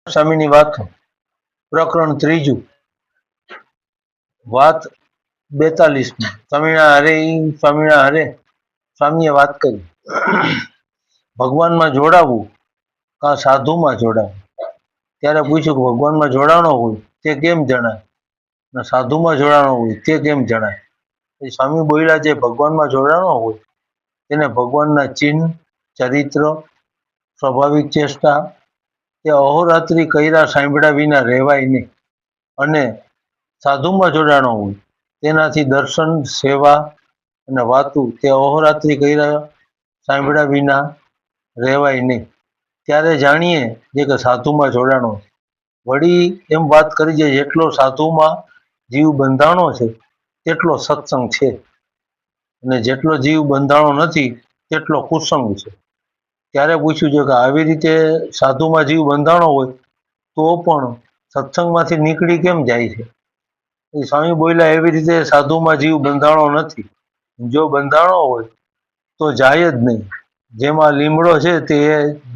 સ્વામીની વાત પ્રકરણ ત્રીજું વાત 42 સ્વામીએ વાત કરી ભગવાનમાં જોડાવું કા સાધુમાં જોડાવું. ત્યારે પૂછ્યું કે ભગવાનમાં જોડાણો હોય તે કેમ જણાય અને સાધુમાં જોડાણો હોય તે કેમ જણાય. એ સ્વામી બોલ્યા જે ભગવાનમાં જોડાણો હોય તેને ભગવાનના ચિહ્ન, ચરિત્ર, સ્વાભાવિક ચેષ્ટા તે અહોરાત્રી કર્યા સાંભળ્યા વિના રહેવાય નહીં. અને સાધુમાં જોડાણો હોય તેનાથી દર્શન, સેવા અને વાતું તે અહોરાત્રી કર્યા સાંભળ્યા વિના રહેવાય નહીં. ત્યારે જાણીએ જે કે સાધુમાં જોડાણો છે. વળી એમ વાત કરી છે જેટલો સાધુમાં જીવ બંધાણો છે તેટલો સત્સંગ છે અને જેટલો જીવ બંધાણો નથી તેટલો કુસંગ છે. ત્યારે પૂછ્યું છે કે આવી રીતે સાધુમાં જીવ બંધાણો હોય તો પણ સત્સંગમાંથી નીકળી કેમ જાય છે. એ સ્વામી બોલ્યા એવી રીતે સાધુમાં જીવ બંધાણો નથી. જો બંધાણો હોય તો જાય જ નહીં. જેમાં લીમડો છે તે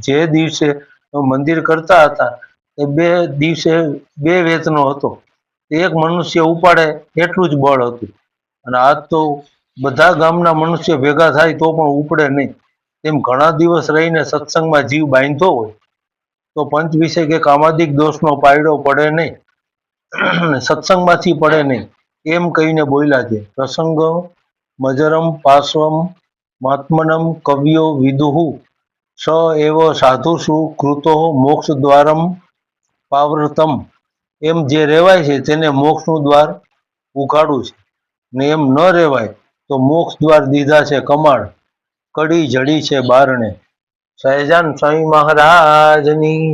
જે દિવસે મંદિર કરતા હતા એ દિવસે 2 વેતનો હતો. એક મનુષ્ય ઉપાડે એટલું જ બળ હતું અને આજ તો બધા ગામના મનુષ્ય ભેગા થાય તો પણ ઉપડે નહીં. તેમ ઘણા દિવસ રહીને સત્સંગમાં જીવ બાંધ્યો હોય તો પંચ વિષય કે કામાદિક દોષનો પાયડો પડે નહીં, સત્સંગમાંથી પડે નહીં. એમ કહીને બોલ્યા છે પ્રસંગ મજરમ પાર્શ્વમ મહાત્મનમ કવ્યો વિદુહુ સ એવ સાધુષુ કૃતો મોક્ષ દ્વારમ પાવૃતમ. એમ જે રહેવાય છે તેને મોક્ષનું દ્વાર ઉઘાડું છે ને એમ ન રહેવાય તો મોક્ષ દ્વાર દીધા છે કમાડ, કડી જડી છે બારણે. સહેજાન સ્વામી મહારાજની